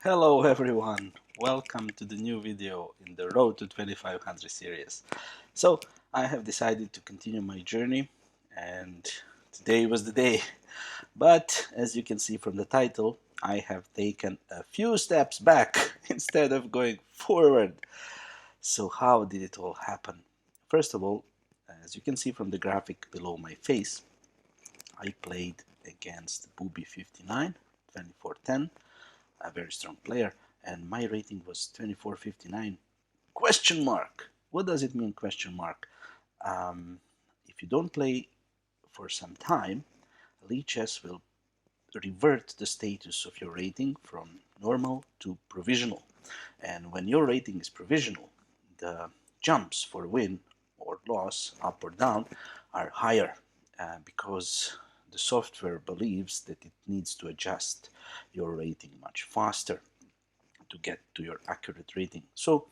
Hello everyone, welcome to the new video in the Road to 2500 series. So I have decided to continue my journey and today was the day. But as you can see from the title, I have taken a few steps back instead of going forward. So how did it all happen? First of all, as you can see from the graphic below my face, I played against Booby 59, 2410. A very strong player, and my rating was 2459 question mark. What does it mean question mark? If you don't play for some time, lichess will revert the status of your rating from normal to provisional, and when your rating is provisional, the jumps for win or loss, up or down, are higher because the software believes that it needs to adjust your rating much faster to get to your accurate rating. So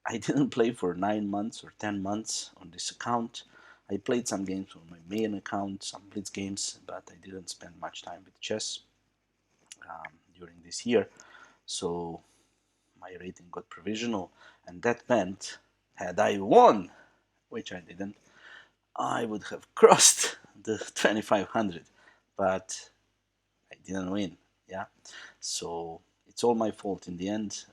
I didn't play for 9 months or 10 months on this account. I played some games on my main account, some blitz games, but I didn't spend much time with chess during this year. So my rating got provisional, and that meant had I won, which I didn't, I would have crossed the 2500, but I didn't win. Yeah, so it's all my fault in the end,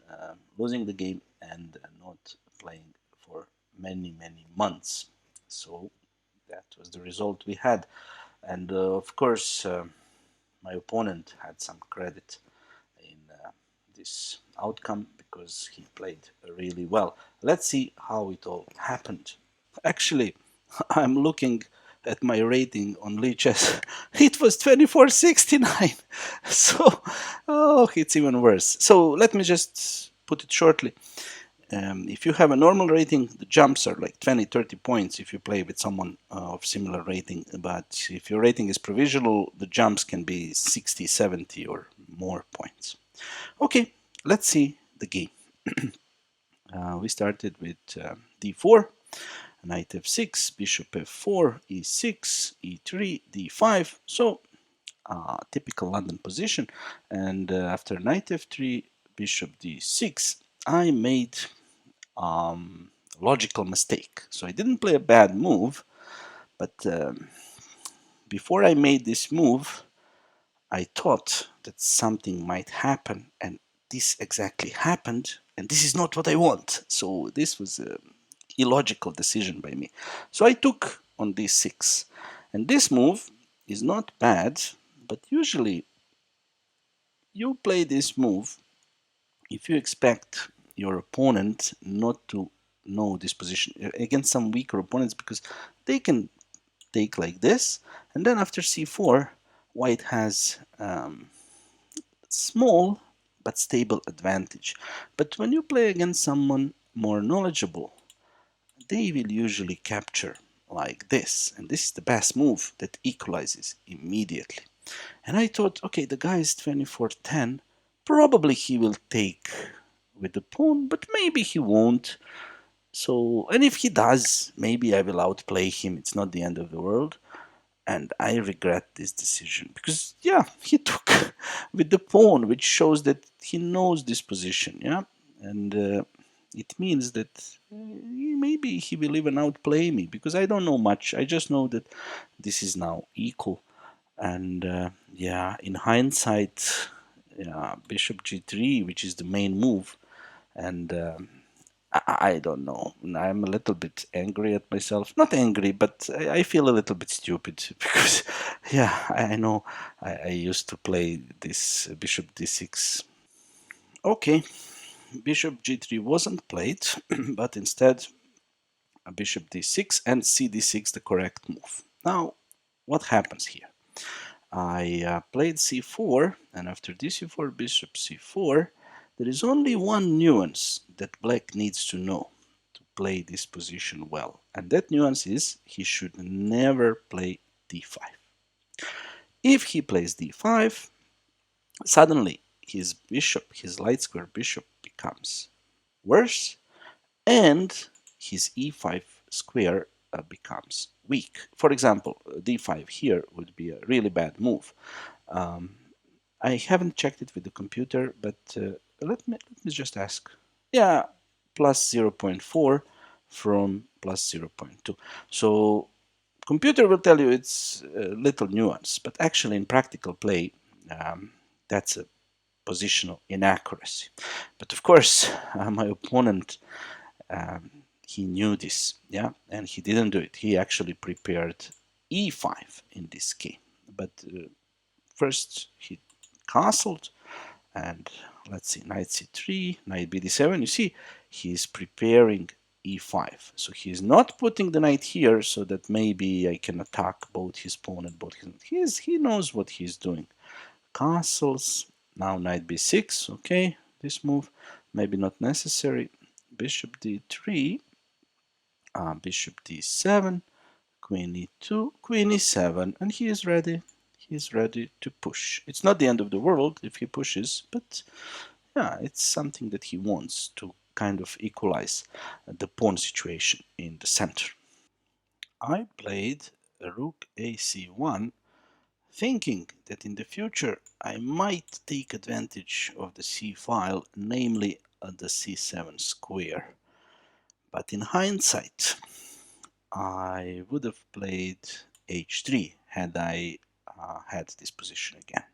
losing the game and not playing for many months. So that was the result we had, and of course my opponent had some credit in this outcome because he played really well. Let's see how it all happened. Actually, I'm looking at my rating on lichess. It was 2469. So, oh, it's even worse. So let me just put it shortly. If you have a normal rating, the jumps are like 20-30 points if you play with someone of similar rating. But if your rating is provisional, the jumps can be 60-70 or more points. Okay, let's see the game. We started with d4, knight f6, bishop f4, e6, e3, d5. So typical London position. And after knight f3, bishop d6, I made logical mistake. So I didn't play a bad move, but before I made this move, I thought that something might happen, and this exactly happened, and this is not what I want. So this was an illogical decision by me. So I took on d6, and this move is not bad, but usually you play this move if you expect your opponent not to know this position against some weaker opponents, because they can take like this, and then after c4, white has small but stable advantage. But when you play against someone more knowledgeable, they will usually capture like this, and this is the best move that equalizes immediately. And I thought, okay, the guy is 2410, probably he will take with the pawn, but maybe he won't. So, and if he does, maybe I will outplay him. It's not the end of the world. And I regret this decision because, yeah, he took with the pawn, which shows that he knows this position, yeah, and it means that maybe he will even outplay me because I don't know much. I just know that this is now equal, and yeah, in hindsight, yeah, bishop g3, which is the main move, and I don't know. I'm a little bit angry at myself. Not angry, but I feel a little bit stupid because, yeah, I know I used to play this bishop d6. Okay, bishop g3 wasn't played, but instead a bishop d6 and c d6 the correct move. Now, what happens here? I played c4, and after d4, bishop c4, there is only one nuance that black needs to know to play this position well, and that nuance is he should never play d5. If he plays d5, suddenly his bishop, his light square bishop, becomes worse, and his e5 square becomes weak. For example, d5 here would be a really bad move. Um, I haven't checked it with the computer, but let me just ask. Yeah, plus 0.4 from plus 0.2. So computer will tell you it's a little nuance, but actually in practical play, that's a positional inaccuracy. But of course, my opponent, um, he knew this, yeah, and he didn't do it. He actually prepared e5 in this game. But first he castled, and let's see, knight c3, knight bd7. You see, he's preparing e5. So he's not putting the knight here so that maybe I can attack both his pawn and both his. He knows what he's doing. Castles, now knight b6, okay, this move, maybe not necessary. Bishop d3, bishop d7, queen e2, queen e7, and he is ready. He's ready to push. It's not the end of the world if he pushes, but yeah, it's something that he wants to kind of equalize the pawn situation in the center. I played rook ac1, thinking that in the future I might take advantage of the c file, namely the c7 square. But in hindsight, I would have played h3 had I had this position again.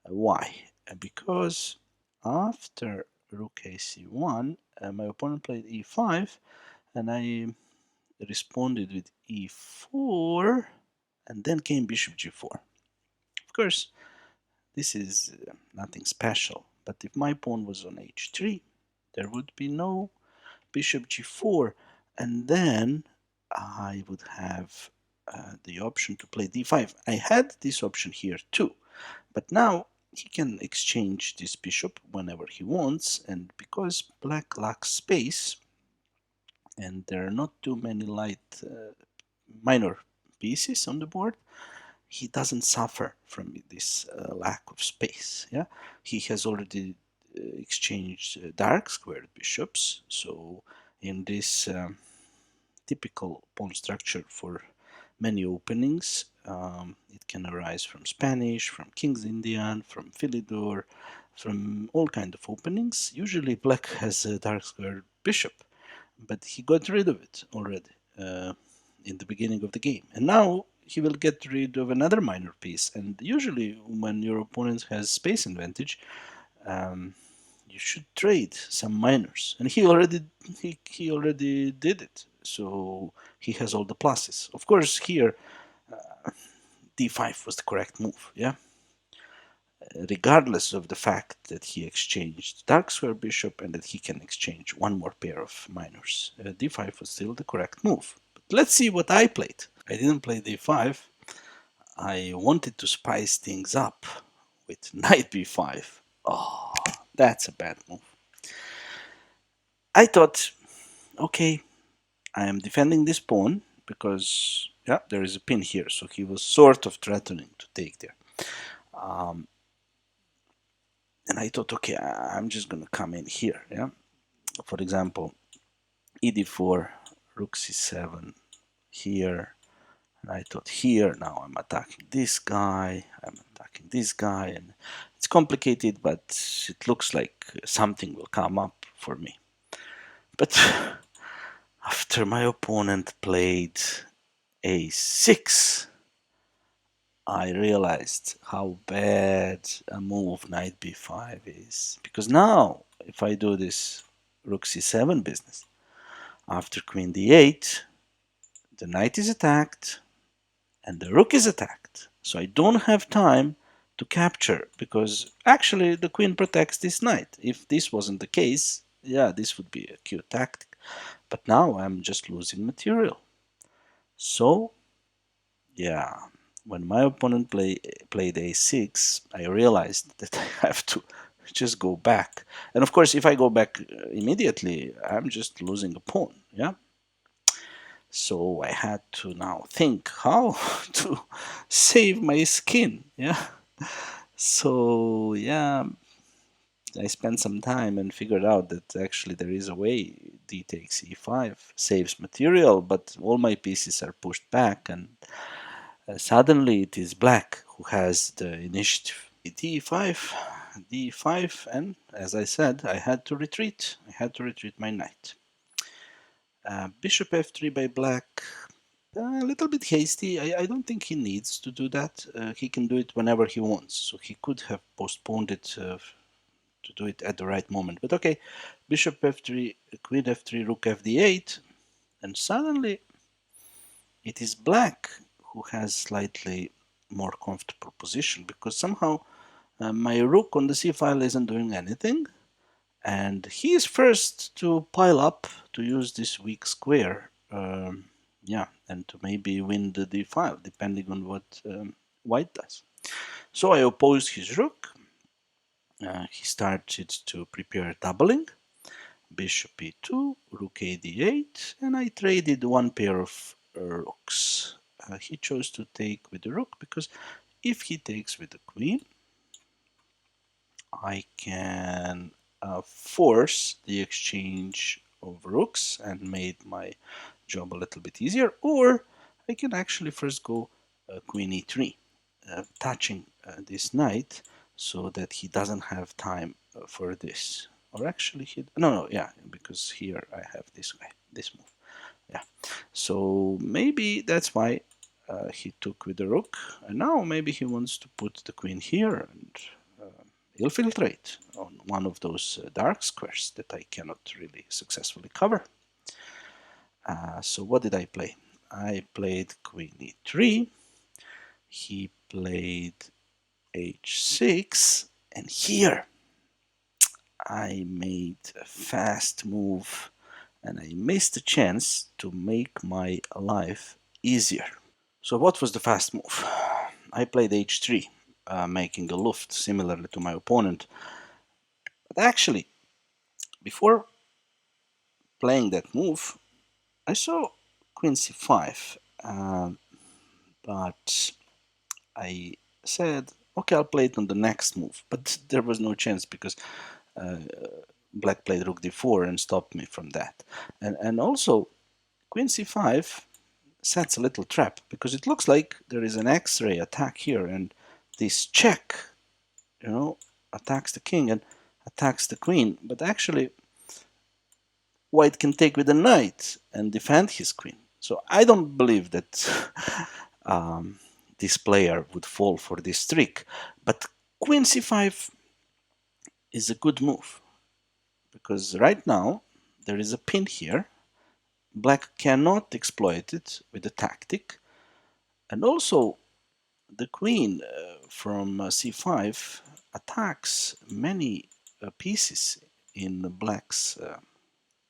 Why? Because after rook ac1, my opponent played e5, and I responded with e4, and then came bishop g4. Of course, this is nothing special, but if my pawn was on h3, there would be no bishop g4, and then I would have the option to play d5. I had this option here too, but now he can exchange this bishop whenever he wants, and because black lacks space, and there are not too many minor pieces on the board, he doesn't suffer from this lack of space. Yeah, he has already exchanged dark squared bishops, so in this typical pawn structure for many openings, it can arise from Spanish, from King's Indian, from Philidor, from all kind of openings. Usually black has a dark squared bishop, but he got rid of it already in the beginning of the game. And now he will get rid of another minor piece. And usually when your opponent has space advantage, you should trade some minors. And he already did it. So he has all the pluses. Of course, here d5 was the correct move, yeah? Regardless of the fact that he exchanged dark square bishop and that he can exchange one more pair of minors. D5 was still the correct move. But let's see what I played. I didn't play d5. I wanted to spice things up with knight b5. Oh, that's a bad move. I thought, okay, I am defending this pawn because, yeah, there is a pin here, so he was sort of threatening to take there. And I thought, okay, I'm just going to come in here, yeah? For example, e d4, rook c7 here, and I thought here, now I'm attacking this guy, and it's complicated, but it looks like something will come up for me. But after my opponent played a6, I realized how bad a move knight b5 is. Because now, if I do this rook c7 business, after queen d8, the knight is attacked and the rook is attacked. So I don't have time to capture, because actually the queen protects this knight. If this wasn't the case, yeah, this would be a cute tactic. But now I'm just losing material. So, yeah, when my opponent played a6, I realized that I have to just go back. And of course, if I go back immediately, I'm just losing a pawn, yeah? So I had to now think how to save my skin, yeah? So, yeah, I spent some time and figured out that actually there is a way d takes e5 saves material, but all my pieces are pushed back, and suddenly it is black who has the initiative d5, d5, and as I said, I had to retreat. I had to retreat my knight. Bishop f3 by black. A little bit hasty. I don't think he needs to do that. He can do it whenever he wants. So he could have postponed it to do it at the right moment. But okay, bishop f3, queen f3, rook fd8, and suddenly it is black who has slightly more comfortable position, because somehow my rook on the c file isn't doing anything, and he is first to pile up to use this weak square, yeah, and to maybe win the d file depending on what white does. So I oppose his rook. He started to prepare doubling. Bishop e2, rook a d8, and I traded one pair of rooks. He chose to take with the rook because if he takes with the queen, I can force the exchange of rooks and made my job a little bit easier, or I can actually first go queen e3, touching this knight so that he doesn't have time for this. Or actually, yeah, because here I have this guy, this move. Yeah, so maybe that's why he took with the rook, and now maybe he wants to put the queen here and infiltrate on one of those dark squares that I cannot really successfully cover. So what did I play? I played queen e3, he played h6, and here I made a fast move and I missed a chance to make my life easier. So what was the fast move? I played h3, making a luft similarly to my opponent. But actually, before playing that move, I saw queen c5, but I said, okay, I'll play it on the next move. But there was no chance because black played rook d4 and stopped me from that. And also, queen c5 sets a little trap because it looks like there is an X-ray attack here, and this check, attacks the king and attacks the queen. But actually, white can take with the knight and defend his queen. So I don't believe that this player would fall for this trick. But queen c5 is a good move because right now there is a pin here. Black cannot exploit it with a tactic, and also the queen from c5 attacks many pieces in black's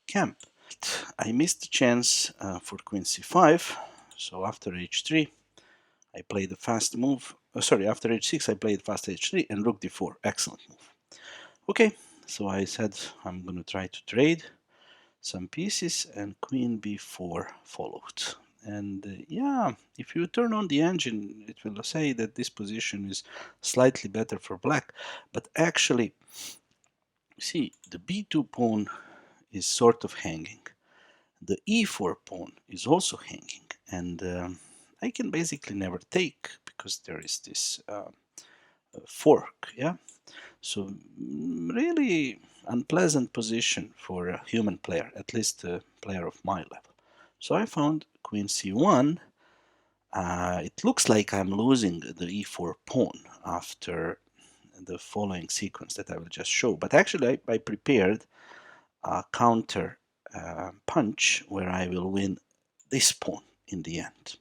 camp. I missed the chance for queen c5, so after h3 I played a fast move. After h6 I played fast h3 and rook d4. Excellent move. Okay, so I said I'm gonna try to trade some pieces, and queen b4 followed. And yeah, if you turn on the engine, it will say that this position is slightly better for black, but actually, see, the b2 pawn is sort of hanging. The e4 pawn is also hanging, and I can basically never take because there is this fork, yeah? So really unpleasant position for a human player, at least a player of my level. So I found queen c1. It looks like I'm losing the e4 pawn after the following sequence that I will just show. But actually I prepared a counter punch where I will win this pawn in the end.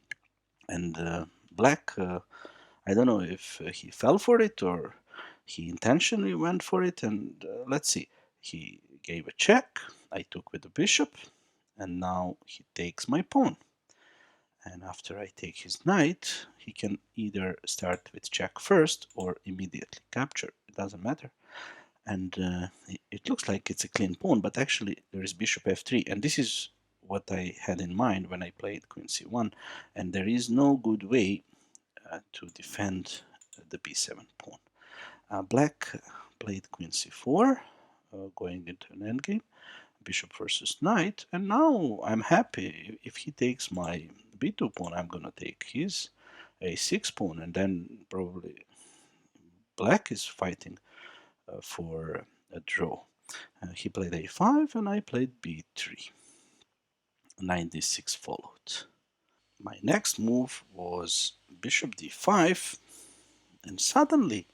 And black, I don't know if he fell for it or he intentionally went for it. And let's see, he gave a check. I took with the bishop, and now he takes my pawn. And after I take his knight, he can either start with check first or immediately capture. It doesn't matter. And it looks like it's a clean pawn, but actually there is bishop f3. And this is what I had in mind when I played queen c1. And there is no good way to defend the b7 pawn. Black played queen c4, going into an endgame, bishop versus knight, and now I'm happy. If he takes my b2 pawn, I'm gonna take his a6 pawn, and then probably black is fighting for a draw. He played a5 and I played b3. Knight d6 followed. My next move was bishop d5, and suddenly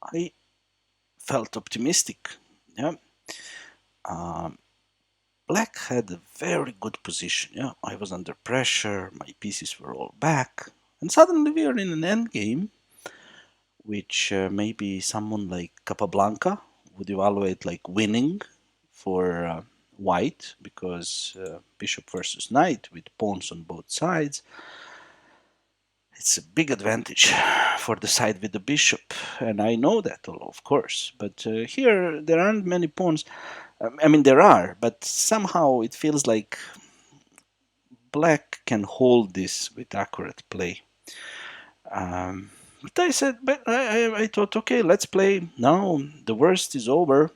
I felt optimistic. Yeah, black had a very good position. Yeah, I was under pressure. My pieces were all back, and suddenly we are in an endgame, which maybe someone like Capablanca would evaluate like winning for white, because bishop versus knight with pawns on both sides. It's a big advantage for the side with the bishop, and I know that, of course. But here there aren't many pawns. I mean, there are, but somehow it feels like black can hold this with accurate play. But I said, but I thought, okay, let's play now. The worst is over.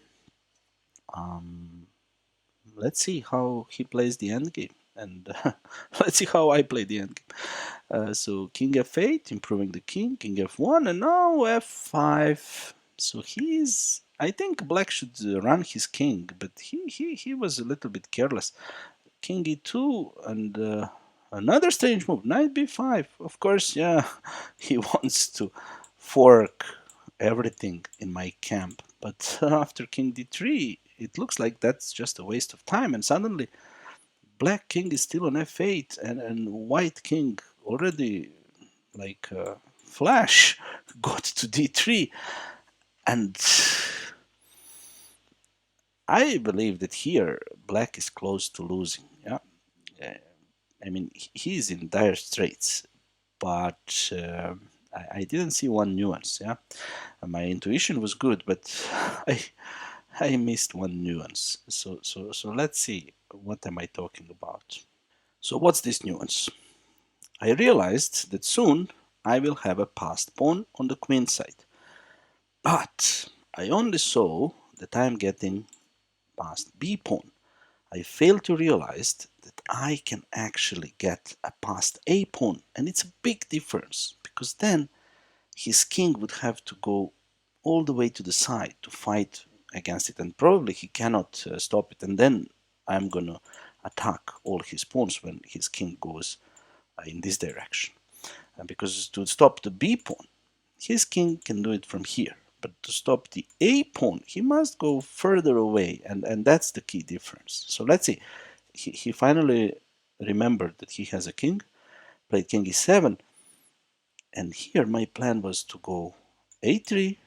Let's see how he plays the endgame, and let's see how I play the endgame. So king f8, improving the king, king f1, and now f5. So he's, I think black should run his king, but he was a little bit careless. King e2, and another strange move, knight b5. Of course, yeah, he wants to fork everything in my camp. But after king d3, it looks like that's just a waste of time, and suddenly black king is still on f8, and white king already, like flash, got to d3. And I believe that here black is close to losing. Yeah, I mean, he's in dire straits, but I didn't see one nuance. Yeah, my intuition was good, but I I missed one nuance. So let's see, what am I talking about? So what's this nuance? I realized that soon I will have a passed pawn on the queen side, but I only saw that I am getting passed b pawn. I failed to realize that I can actually get a passed a pawn, and it's a big difference, because then his king would have to go all the way to the side to fight against it, and probably he cannot stop it, and then I'm gonna attack all his pawns when his king goes in this direction. Because to stop the b pawn, his king can do it from here, but to stop the a pawn, he must go further away, and that's the key difference. So let's see. He finally remembered that he has a king, played king e7, and here my plan was to go a3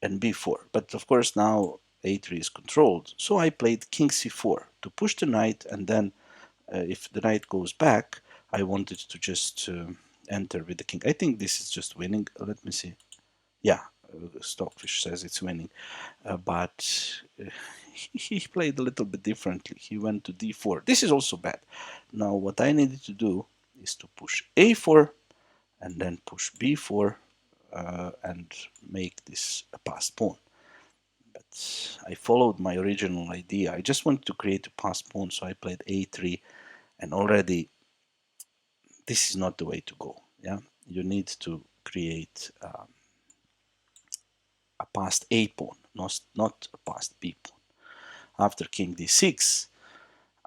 and b4, but of course now a3 is controlled, so I played king c4 to push the knight, and then if the knight goes back, I wanted to just enter with the king. I think this is just winning. Let me see. Yeah, Stockfish says it's winning, but he played a little bit differently. He went to d4. This is also bad. Now what I needed to do is to push a4 and then push b4 and make this a passed pawn. But I followed my original idea. I just wanted to create a passed pawn, so I played a3, and already this is not the way to go. Yeah, you need to create a passed a pawn, not a passed b pawn. After king d6,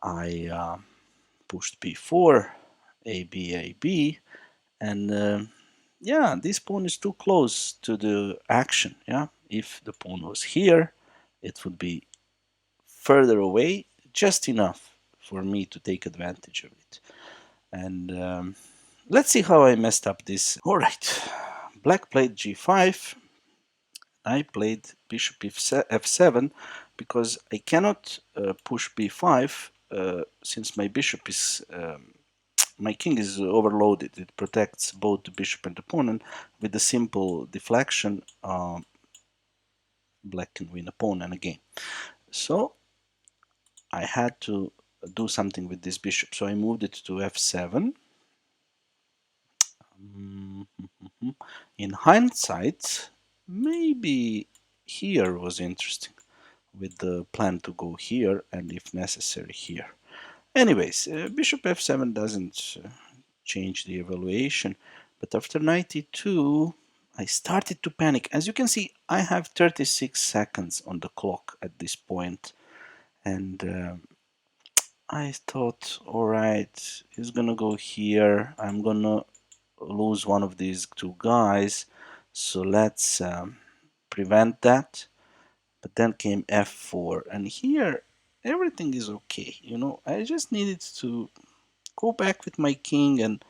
I pushed b4, a b, and yeah, this pawn is too close to the action. Yeah, if the pawn was here, it would be further away, just enough for me to take advantage of it. And let's see how I messed up this. All right, black played g5. I played bishop f7 because I cannot push b5 since my bishop is my king is overloaded. It protects both the bishop and the pawn, and with a simple deflection, black can win a pawn and a game. So I had to do something with this bishop. So I moved it to f7. In hindsight, maybe here was interesting, with the plan to go here and if necessary here. Anyways, bishop f7 doesn't change the evaluation, but after knight e2, I started to panic. As you can see, I have 36 seconds on the clock at this point, and I thought, all right, he's gonna go here. I'm gonna lose one of these two guys, so let's prevent that. But then came f4, and here everything is okay. You know, I just needed to go back with my king and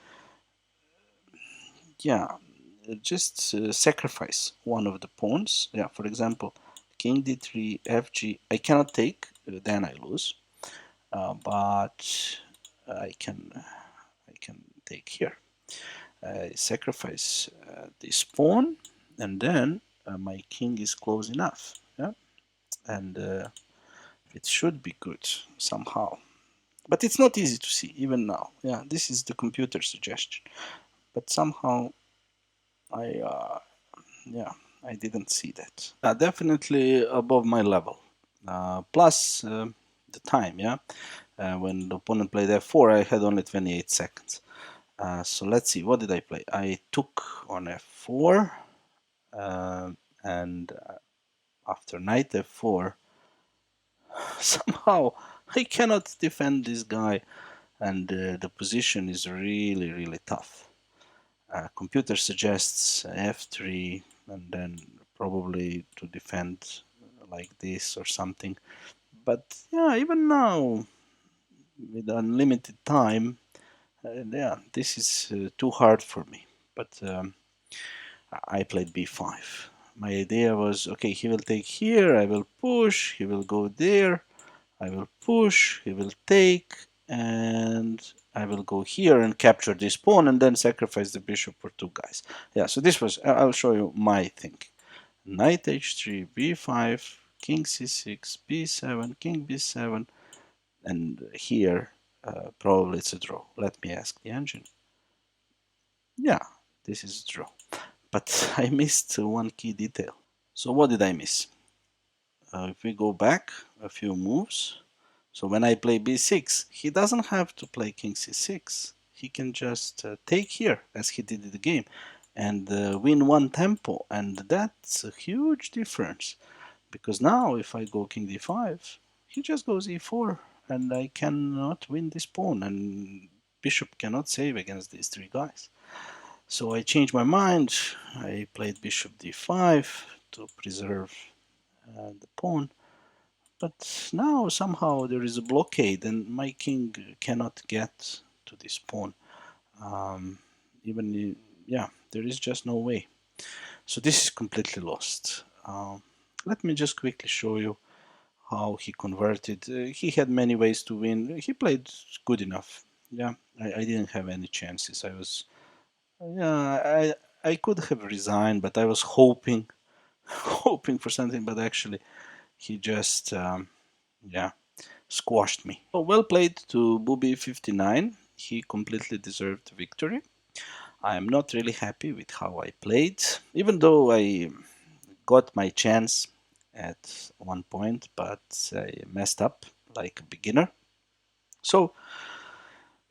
yeah, just sacrifice one of the pawns. Yeah, for example, king d3, fg. I cannot take, then I lose. But I can take here. I sacrifice this pawn, and then my king is close enough. Yeah, and it should be good somehow. But it's not easy to see even now. Yeah, this is the computer suggestion. But somehow I yeah, I didn't see that. Definitely above my level. Plus the time, yeah. When the opponent played f4, I had only 28 seconds. So let's see, what did I play? I took on f4, and after knight f4, somehow I cannot defend this guy, and the position is really, really tough. Computer suggests f3, and then probably to defend like this or something. But yeah, even now, with unlimited time, yeah, this is too hard for me. But I played b5. My idea was, okay, he will take here, I will push, he will go there, I will push, he will take, and I will go here and capture this pawn and then sacrifice the bishop for two guys. Yeah, so this was, I'll show you my thinking. Knight h3, b5, king c6, b7, king b7, and here probably it's a draw. Let me ask the engine. Yeah, this is a draw. But I missed one key detail. So what did I miss? If we go back a few moves, so when I play b6, he doesn't have to play king c6. He can just take here, as he did in the game, and win one tempo. And that's a huge difference, because now if I go king d5, he just goes e4, and I cannot win this pawn, and bishop cannot save against these three guys. So I changed my mind. I played bishop d5 to preserve the pawn. But now somehow there is a blockade and my king cannot get to this pawn. Um, even, yeah, there is just no way. So this is completely lost. Let me just quickly show you how he converted. He had many ways to win. He played good enough. Yeah, I didn't have any chances. I could have resigned, but I was hoping, hoping for something. But actually, he just, yeah, squashed me. So well played to Booby 59. He completely deserved victory. I am not really happy with how I played, even though I got my chance at one point, but I messed up like a beginner. So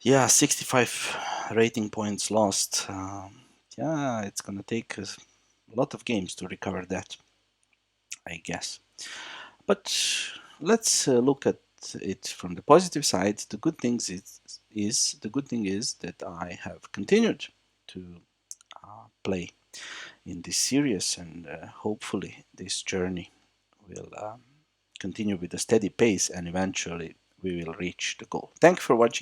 yeah, 65 rating points lost. Yeah, it's gonna take a lot of games to recover that, I guess. But let's look at it from the positive side. The good things the good thing is that I have continued to play in this series, and hopefully this journey will continue with a steady pace, and eventually we will reach the goal. Thank you for watching.